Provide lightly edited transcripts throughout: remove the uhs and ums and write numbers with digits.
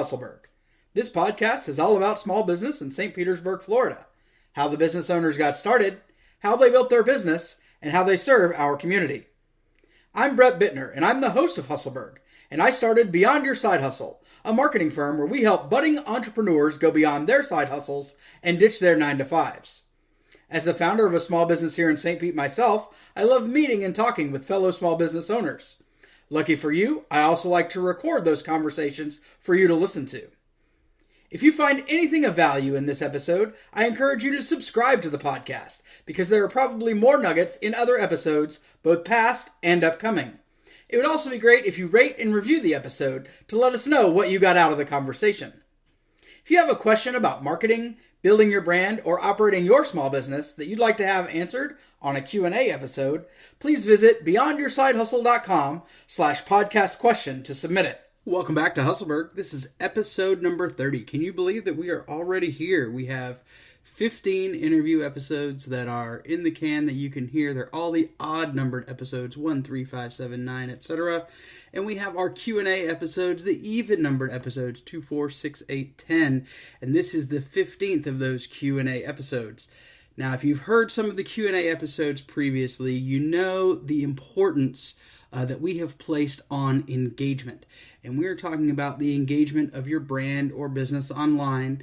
Hustleburg. This podcast is all about small business in St. Petersburg, Florida. How the business owners got started, how they built their business, and how they serve our community. I'm Brett Bittner, and I'm the host of Hustleburg, and I started Beyond Your Side Hustle, a marketing firm where we help budding entrepreneurs go beyond their side hustles and ditch their 9-to-5s. As the founder of a small business here in St. Pete myself, I love meeting and talking with fellow small business owners. Lucky for you, I also like to record those conversations for you to listen to. If you find anything of value in this episode, I encourage you to subscribe to the podcast, because there are probably more nuggets in other episodes, both past and upcoming. It would also be great if you rate and review the episode to let us know what you got out of the conversation. If you have a question about marketing, building your brand, or operating your small business that you'd like to have answered on a Q&A episode, please visit beyondyoursidehustle.com/podcast question to submit it. Welcome back to Hustleburg. This is episode number 30. Can you believe that we are already here? We have 15 interview episodes that are in the can that you can hear. They're all the odd numbered episodes, 1, 3, 5, 7, 9, etc. And we have our Q&A episodes, the even numbered episodes, 2, 4, 6, 8, 10. And this is the 15th of those Q&A episodes. Now, if you've heard some of the Q&A episodes previously, you know the importance that we have placed on engagement. And we're talking about the engagement of your brand or business online.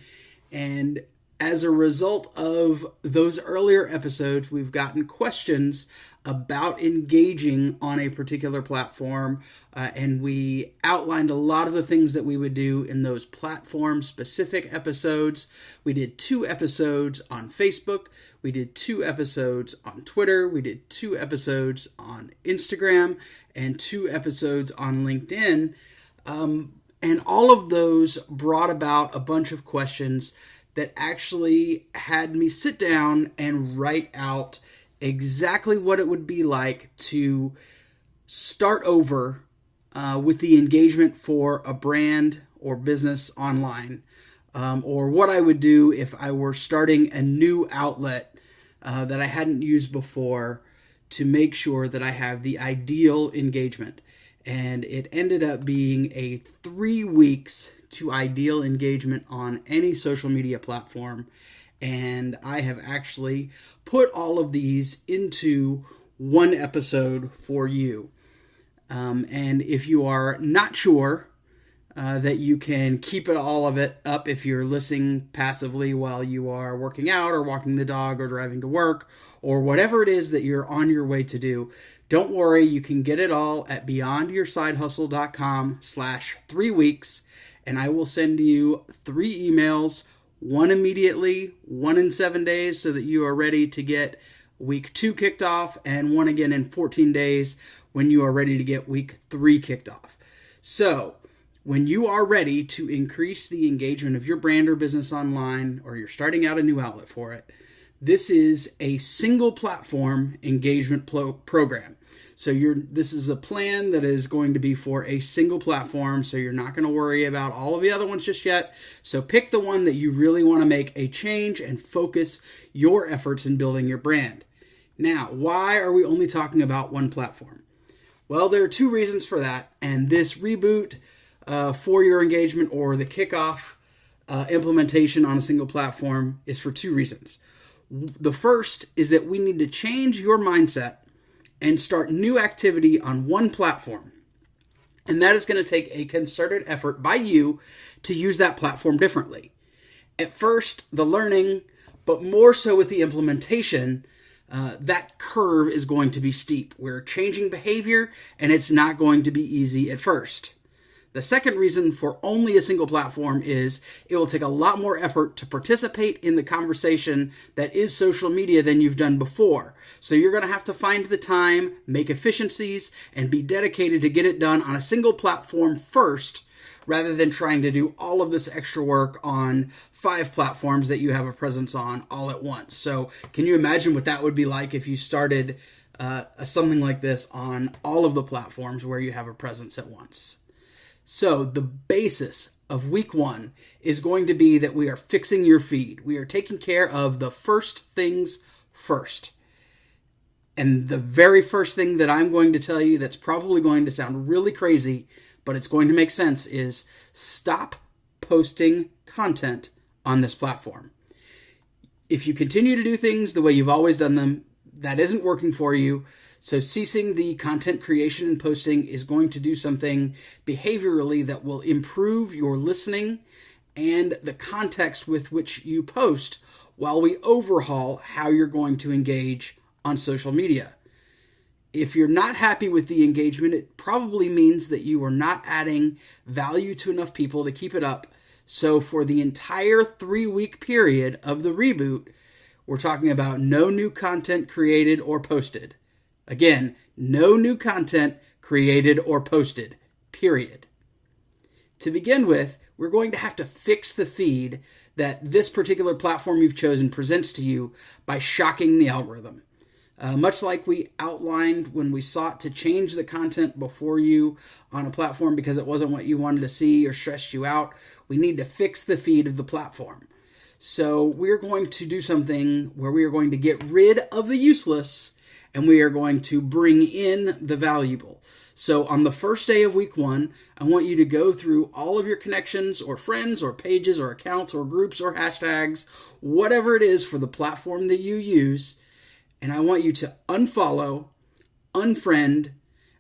And as a result of those earlier episodes, we've gotten questions about engaging on a particular platform, and we outlined a lot of the things that we would do in those platform-specific episodes. We did 2 episodes on Facebook, we did 2 episodes on Twitter, we did 2 episodes on Instagram, and 2 episodes on LinkedIn, and all of those brought about a bunch of questions that actually had me sit down and write out exactly what it would be like to start over with the engagement for a brand or business online, or what I would do if I were starting a new outlet that I hadn't used before to make sure that I have the ideal engagement. And it ended up being a 3 weeks to ideal engagement on any social media platform. And I have actually put all of these into one episode for you. And if you are not sure that you can keep all of it up if you're listening passively while you are working out or walking the dog or driving to work or whatever it is that you're on your way to do, don't worry, you can get it all at beyondyoursidehustle.com/3 weeks. And I will send you 3 emails, 1 immediately, 1 in 7 days, so that you are ready to get week 2 kicked off, and 1 again in 14 days when you are ready to get week 3 kicked off. So, when you are ready to increase the engagement of your brand or business online, or you're starting out a new outlet for it, this is a single platform engagement program. So this is a plan that is going to be for a single platform, so you're not going to worry about all of the other ones just yet. So pick the one that you really want to make a change and focus your efforts in building your brand. Now, why are we only talking about one platform? Well, there are 2 reasons for that, and this reboot for your engagement or the kickoff implementation on a single platform is for 2 reasons. The first is that we need to change your mindset and start new activity on one platform. And that is going to take a concerted effort by you to use that platform differently. At first, the learning, but more so with the implementation, that curve is going to be steep. We're changing behavior, and it's not going to be easy at first. The second reason for only a single platform is it will take a lot more effort to participate in the conversation that is social media than you've done before. So you're going to have to find the time, make efficiencies, and be dedicated to get it done on a single platform first, rather than trying to do all of this extra work on 5 platforms that you have a presence on all at once. So can you imagine what that would be like if you started something like this on all of the platforms where you have a presence at once? So the basis of week 1 is going to be that we are fixing your feed. We are taking care of the first things first. And the very first thing that I'm going to tell you that's probably going to sound really crazy, but it's going to make sense, is stop posting content on this platform. If you continue to do things the way you've always done them, that isn't working for you. So ceasing the content creation and posting is going to do something behaviorally that will improve your listening and the context with which you post while we overhaul how you're going to engage on social media. If you're not happy with the engagement, it probably means that you are not adding value to enough people to keep it up. So for the entire 3-week period of the reboot, we're talking about no new content created or posted. Again, no new content created or posted, period. To begin with, we're going to have to fix the feed that this particular platform you've chosen presents to you by shocking the algorithm. Much like we outlined when we sought to change the content before you on a platform because it wasn't what you wanted to see or stressed you out, we need to fix the feed of the platform. So we're going to do something where we are going to get rid of the useless and we are going to bring in the valuable. So on the first day of week 1, I want you to go through all of your connections or friends or pages or accounts or groups or hashtags, whatever it is for the platform that you use, and I want you to unfollow, unfriend,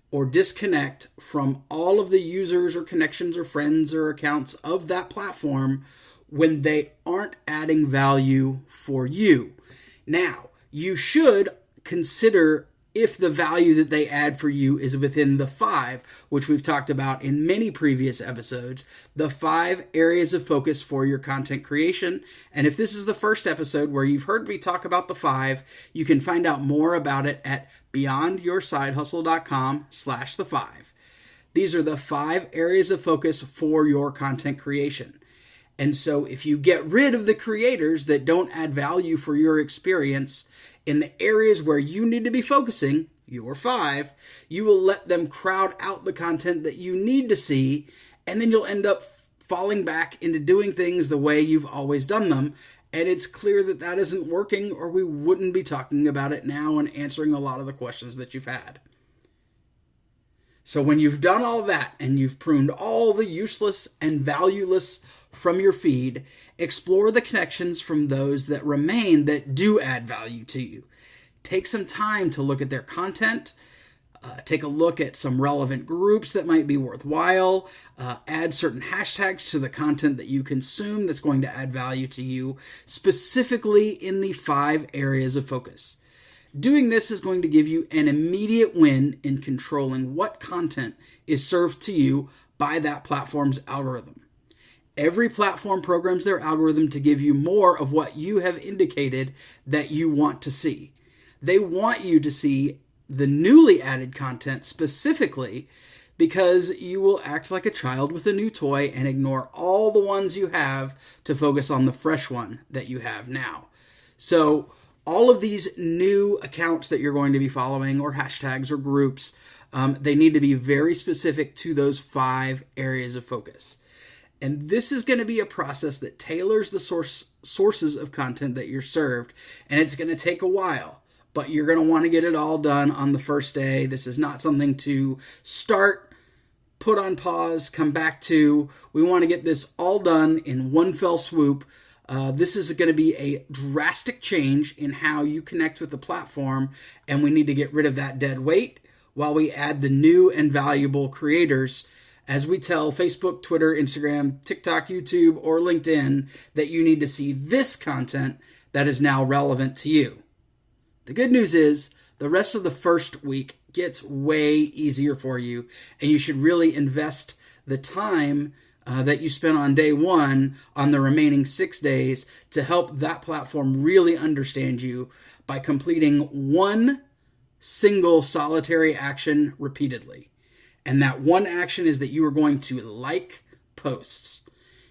or disconnect from all of the users or connections or friends or accounts of that platform when they aren't adding value for you. Now, you should consider if the value that they add for you is within the 5, which we've talked about in many previous episodes, the 5 areas of focus for your content creation. And if this is the first episode where you've heard me talk about the 5, you can find out more about it at beyondyoursidehustle.com/the5. These are the 5 areas of focus for your content creation. And so if you get rid of the creators that don't add value for your experience in the areas where you need to be focusing, your 5, you will let them crowd out the content that you need to see, and then you'll end up falling back into doing things the way you've always done them. And it's clear that that isn't working, or we wouldn't be talking about it now and answering a lot of the questions that you've had. So when you've done all that and you've pruned all the useless and valueless from your feed, explore the connections from those that remain that do add value to you. Take some time to look at their content, take a look at some relevant groups that might be worthwhile, add certain hashtags to the content that you consume that's going to add value to you, specifically in the 5 areas of focus. Doing this is going to give you an immediate win in controlling what content is served to you by that platform's algorithm. Every platform programs their algorithm to give you more of what you have indicated that you want to see. They want you to see the newly added content specifically because you will act like a child with a new toy and ignore all the ones you have to focus on the fresh one that you have now. So all of these new accounts that you're going to be following or hashtags or groups, they need to be very specific to those 5 areas of focus. And this is going to be a process that tailors the sources of content that you're served, and it's going to take a while, but you're going to want to get it all done on the first day. This is not something to start, put on pause, come back to. We want to get this all done in one fell swoop. This is going to be a drastic change in how you connect with the platform, and we need to get rid of that dead weight while we add the new and valuable creators as we tell Facebook, Twitter, Instagram, TikTok, YouTube, or LinkedIn that you need to see this content that is now relevant to you. The good news is the rest of the first week gets way easier for you, and you should really invest the time that you spent on day 1 on the remaining 6 days to help that platform really understand you by completing one single solitary action repeatedly. And that one action is that you are going to like posts.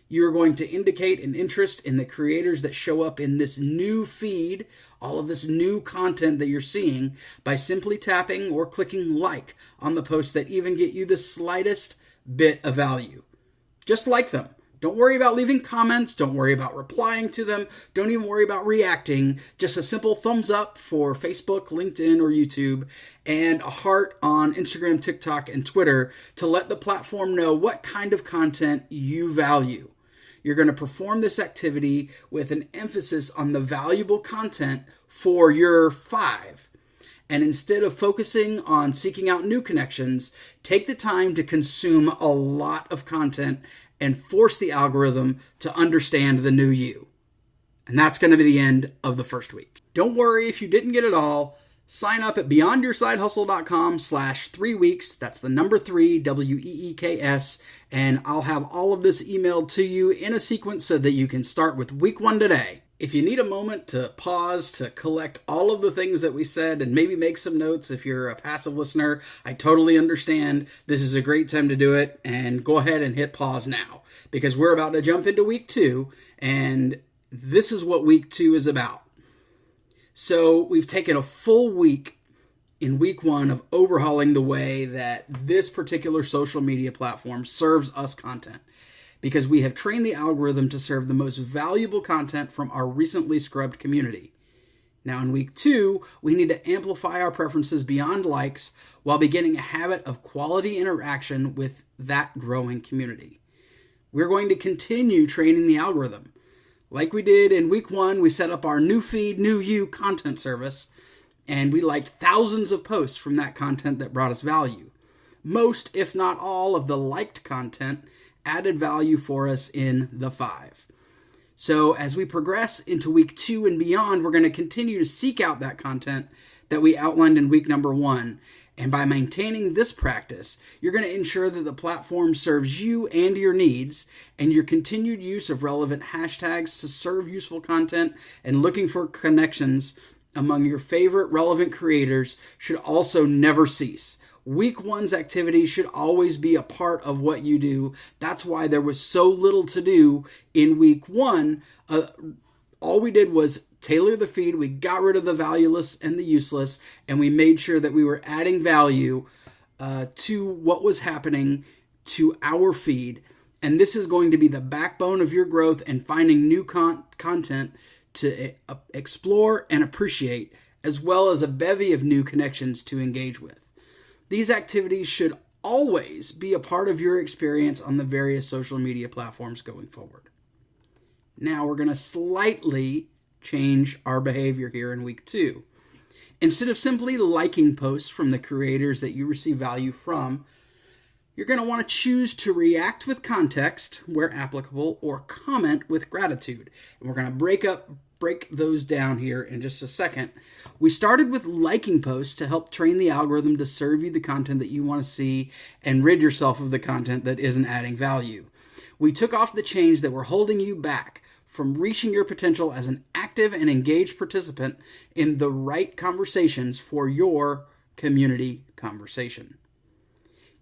You are going to indicate an interest in the creators that show up in this new feed, all of this new content that you're seeing, by simply tapping or clicking like on the posts that even get you the slightest bit of value. Just like them. Don't worry about leaving comments. Don't worry about replying to them. Don't even worry about reacting. Just a simple thumbs up for Facebook, LinkedIn, or YouTube, and a heart on Instagram, TikTok, and Twitter to let the platform know what kind of content you value. You're going to perform this activity with an emphasis on the valuable content for your 5. And instead of focusing on seeking out new connections, take the time to consume a lot of content and force the algorithm to understand the new you. And that's going to be the end of the first week. Don't worry if you didn't get it all. Sign up at beyondyoursidehustle.com/3 weeks. That's the number 3, WEEKS. And I'll have all of this emailed to you in a sequence so that you can start with week 1 today. If you need a moment to pause to collect all of the things that we said and maybe make some notes if you're a passive listener, I totally understand. This is a great time to do it, and go ahead and hit pause now because we're about to jump into week 2, and this is what week 2 is about. So we've taken a full week in week 1 of overhauling the way that this particular social media platform serves us content, because we have trained the algorithm to serve the most valuable content from our recently scrubbed community. Now in week 2, we need to amplify our preferences beyond likes while beginning a habit of quality interaction with that growing community. We're going to continue training the algorithm. Like we did in week 1, we set up our new feed, new you content service, and we liked thousands of posts from that content that brought us value. Most, if not all, of the liked content added value for us in the 5. So as we progress into week 2 and beyond, we're going to continue to seek out that content that we outlined in week number 1. And by maintaining this practice, you're going to ensure that the platform serves you and your needs, and your continued use of relevant hashtags to serve useful content and looking for connections among your favorite relevant creators should also never cease. Week 1's activity should always be a part of what you do. That's why there was so little to do in week 1. All we did was tailor the feed. We got rid of the valueless and the useless, and we made sure that we were adding value to what was happening to our feed. And this is going to be the backbone of your growth and finding new content to explore and appreciate, as well as a bevy of new connections to engage with. These activities should always be a part of your experience on the various social media platforms going forward. Now we're going to slightly change our behavior here in week 2. Instead of simply liking posts from the creators that you receive value from, you're going to want to choose to react with context where applicable or comment with gratitude. And we're going to break those down here in just a second. We started with liking posts to help train the algorithm to serve you the content that you want to see and rid yourself of the content that isn't adding value. We took off the chains that were holding you back from reaching your potential as an active and engaged participant in the right conversations for your community conversation.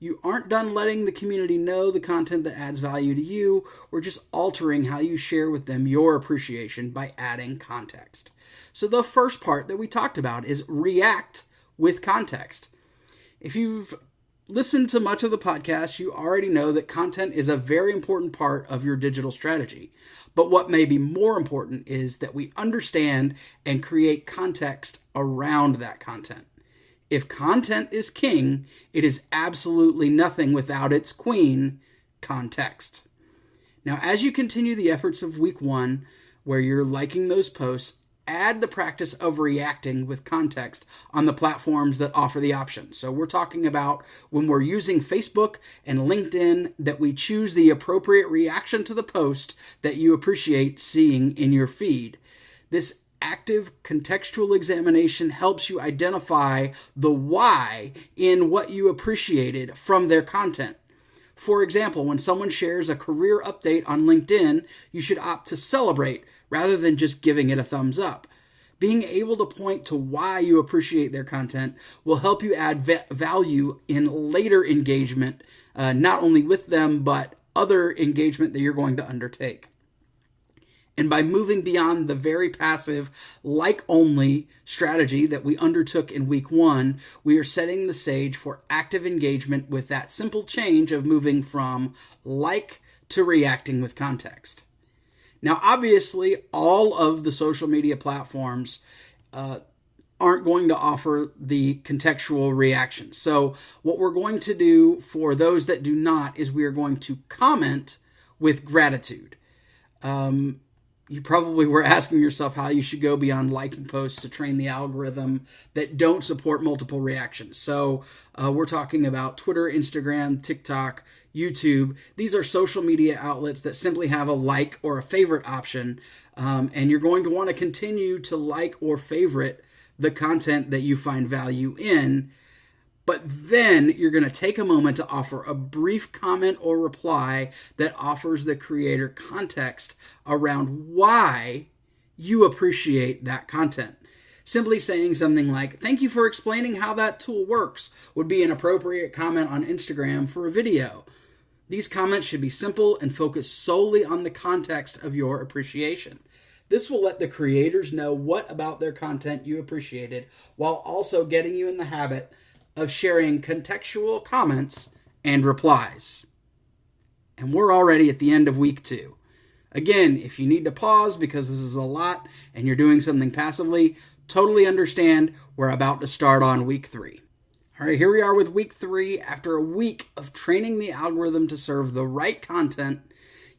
You aren't done letting the community know the content that adds value to you. We're just altering how you share with them your appreciation by adding context. So the first part that we talked about is react with context. If you've listened to much of the podcast, you already know that content is a very important part of your digital strategy. But what may be more important is that we understand and create context around that content. If content is king, it is absolutely nothing without its queen, context. Now, as you continue the efforts of week 1, where you're liking those posts, add the practice of reacting with context on the platforms that offer the option. So we're talking about when we're using Facebook and LinkedIn, that we choose the appropriate reaction to the post that you appreciate seeing in your feed. This active contextual examination helps you identify the why in what you appreciated from their content. For example, when someone shares a career update on LinkedIn, you should opt to celebrate rather than just giving it a thumbs up. Being able to point to why you appreciate their content will help you add value in later engagement, not only with them, but other engagement that you're going to undertake. And by moving beyond the very passive, like-only strategy that we undertook in week 1, we are setting the stage for active engagement with that simple change of moving from like to reacting with context. Now, obviously, all of the social media platforms aren't going to offer the contextual reaction. So what we're going to do for those that do not is we are going to comment with gratitude. You probably were asking yourself how you should go beyond liking posts to train the algorithm that don't support multiple reactions. So we're talking about Twitter, Instagram, TikTok, YouTube. These are social media outlets that simply have a like or a favorite option. And you're going to want to continue to like or favorite the content that you find value in. But then you're going to take a moment to offer a brief comment or reply that offers the creator context around why you appreciate that content. Simply saying something like, "Thank you for explaining how that tool works," would be an appropriate comment on Instagram for a video. These comments should be simple and focus solely on the context of your appreciation. This will let the creators know what about their content you appreciated, while also getting you in the habit of sharing contextual comments and replies. And we're already at the end of week 2. Again, if you need to pause because this is a lot and you're doing something passively, totally understand. We're about to start on week 3. All right, here we are with week 3. After a week of training the algorithm to serve the right content,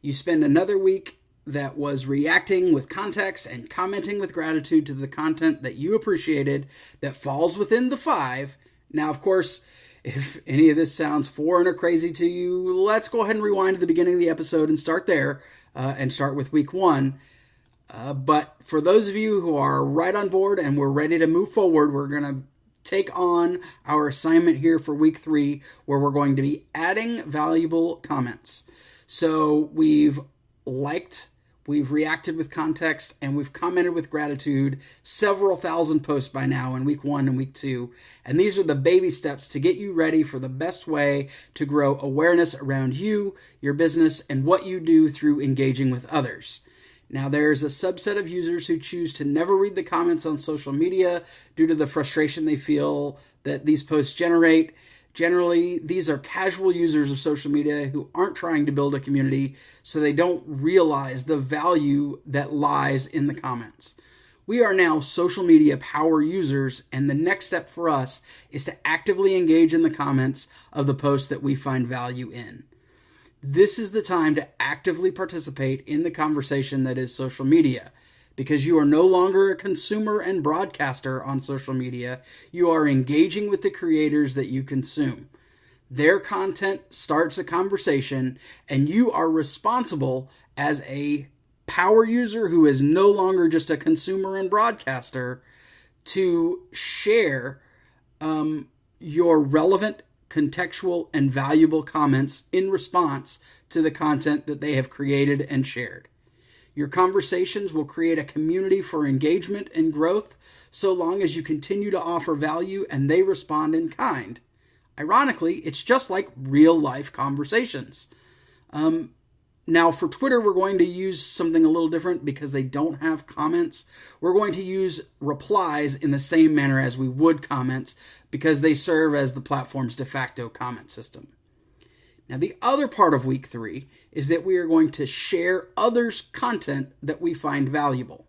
you spend another week that was reacting with context and commenting with gratitude to the content that you appreciated that falls within the 5. Now, of course, if any of this sounds foreign or crazy to you, let's go ahead and rewind to the beginning of the episode and start there, and start with week 1. But for those of you who are right on board and we're ready to move forward, we're going to take on our assignment here for week 3, where we're going to be adding valuable comments. So we've liked, we've reacted with context, and we've commented with gratitude several thousand posts by now in week 1 and week 2. And these are the baby steps to get you ready for the best way to grow awareness around you, your business, and what you do through engaging with others. Now, there's a subset of users who choose to never read the comments on social media due to the frustration they feel that these posts generate. Generally, these are casual users of social media who aren't trying to build a community, so they don't realize the value that lies in the comments. We are now social media power users, and the next step for us is to actively engage in the comments of the posts that we find value in. This is the time to actively participate in the conversation that is social media. Because you are no longer a consumer and broadcaster on social media, you are engaging with the creators that you consume. Their content starts a conversation, and you are responsible as a power user who is no longer just a consumer and broadcaster to share your relevant, contextual, and valuable comments in response to the content that they have created and shared. Your conversations will create a community for engagement and growth so long as you continue to offer value and they respond in kind. Ironically, it's just like real-life conversations. Now, for Twitter, we're going to use something a little different because they don't have comments. We're going to use replies in the same manner as we would comments because they serve as the platform's de facto comment system. Now, the other part of week 3 is that we are going to share others' content that we find valuable.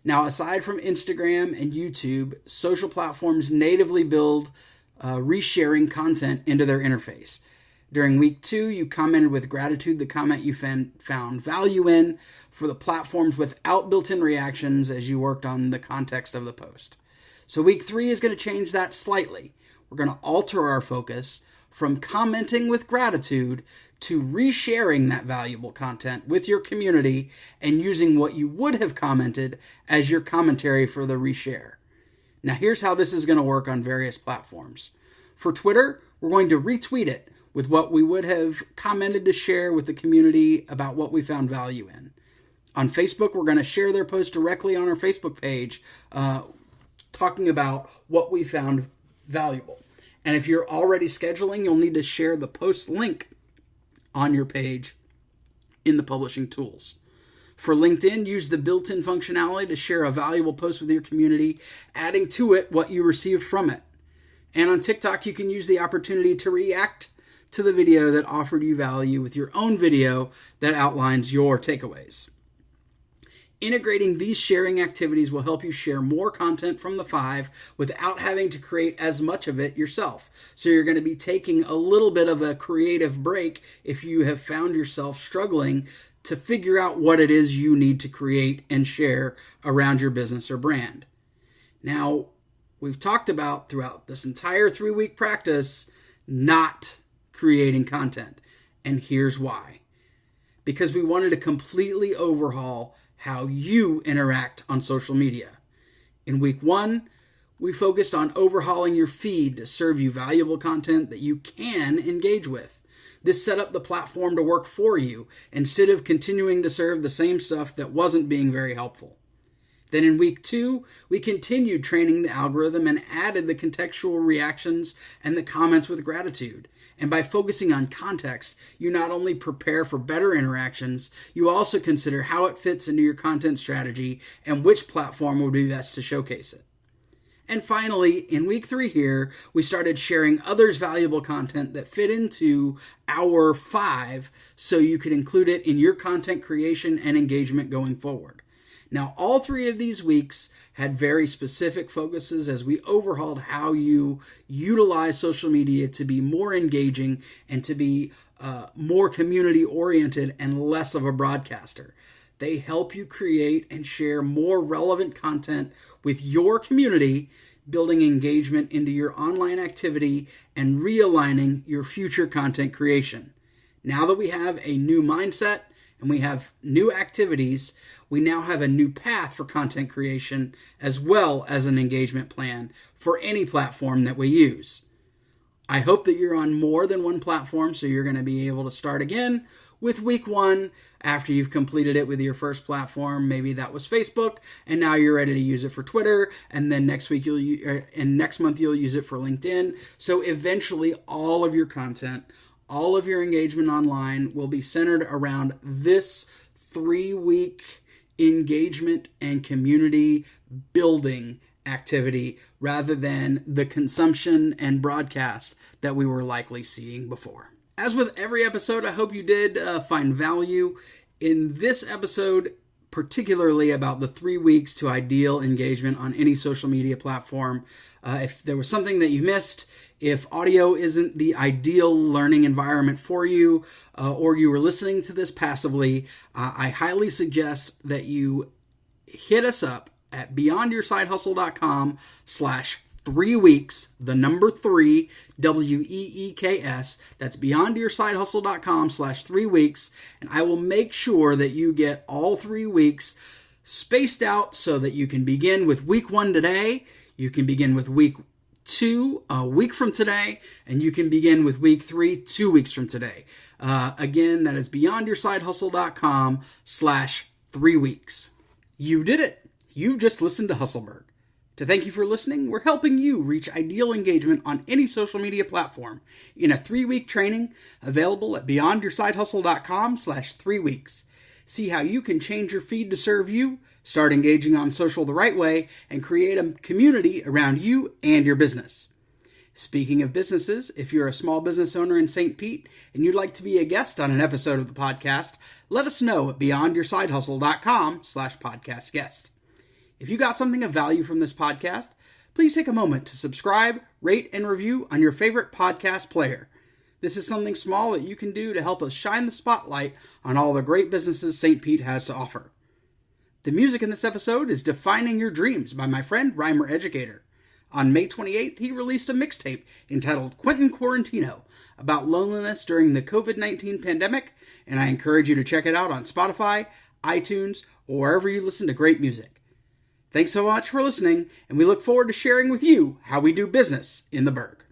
Now, aside from Instagram and YouTube, social platforms natively build resharing content into their interface. During week 2, you commented with gratitude the comment you found value in for the platforms without built-in reactions as you worked on the context of the post. So week 3 is going to change that slightly. We're going to alter our focus from commenting with gratitude to resharing that valuable content with your community and using what you would have commented as your commentary for the reshare. Now, here's how this is going to work on various platforms. For Twitter, we're going to retweet it with what we would have commented to share with the community about what we found value in. On Facebook, we're going to share their post directly on our Facebook page, talking about what we found valuable. And if you're already scheduling, you'll need to share the post link on your page in the publishing tools. For LinkedIn, use the built-in functionality to share a valuable post with your community, adding to it what you received from it. And on TikTok, you can use the opportunity to react to the video that offered you value with your own video that outlines your takeaways. Integrating these sharing activities will help you share more content from the 5 without having to create as much of it yourself. So you're going to be taking a little bit of a creative break if you have found yourself struggling to figure out what it is you need to create and share around your business or brand. Now, we've talked about throughout this entire 3-week practice not creating content. And here's why. Because we wanted to completely overhaul how you interact on social media. In week 1, we focused on overhauling your feed to serve you valuable content that you can engage with. This set up the platform to work for you instead of continuing to serve the same stuff that wasn't being very helpful. Then in week 2, we continued training the algorithm and added the contextual reactions and the comments with gratitude. And by focusing on context, you not only prepare for better interactions, you also consider how it fits into your content strategy and which platform would be best to showcase it. And finally, in week 3 here, we started sharing others' valuable content that fit into our 5 so you could include it in your content creation and engagement going forward. Now, all 3 of these weeks had very specific focuses as we overhauled how you utilize social media to be more engaging and to be more community-oriented and less of a broadcaster. They help you create and share more relevant content with your community, building engagement into your online activity and realigning your future content creation. Now that we have a new mindset and we have new activities, we now have a new path for content creation as well as an engagement plan for any platform that we use. I hope that you're on more than one platform, so you're going to be able to start again with week 1 after you've completed it with your first platform. Maybe that was Facebook, and now you're ready to use it for Twitter, and then next month you'll use it for LinkedIn. So eventually all of your content, all of your engagement online will be centered around this 3-week engagement and community building activity rather than the consumption and broadcast that we were likely seeing before. As with every episode, I hope you did find value in this episode, particularly about the 3 weeks to ideal engagement on any social media platform. If there was something that you missed, if audio isn't the ideal learning environment for you, or you were listening to this passively, I highly suggest that you hit us up at beyondyoursidehustle.com/3weeks, the number 3, WEEKS. That's beyondyoursidehustle.com/3weeks. And I will make sure that you get all 3 weeks spaced out so that you can begin with week 1 today, you can begin with week 2 a week from today, and you can begin with week 3 2 weeks from today. Again, that is beyondyoursidehustle.com/3weeks. You did it. You've just listened to Hustleburg. To thank you for listening, we're helping you reach ideal engagement on any social media platform in a 3-week training available at beyondyoursidehustle.com/3weeks. See how you can change your feed to serve you, start engaging on social the right way, and create a community around you and your business. Speaking of businesses, if you're a small business owner in St. Pete and you'd like to be a guest on an episode of the podcast, let us know at beyondyoursidehustle.com/podcastguest. If you got something of value from this podcast, please take a moment to subscribe, rate, and review on your favorite podcast player. This is something small that you can do to help us shine the spotlight on all the great businesses St. Pete has to offer. The music in this episode is Defining Your Dreams by my friend Rhymer Educator. On May 28th, he released a mixtape entitled Quentin Quarantino about loneliness during the COVID-19 pandemic, and I encourage you to check it out on Spotify, iTunes, or wherever you listen to great music. Thanks so much for listening, and we look forward to sharing with you how we do business in the Burg.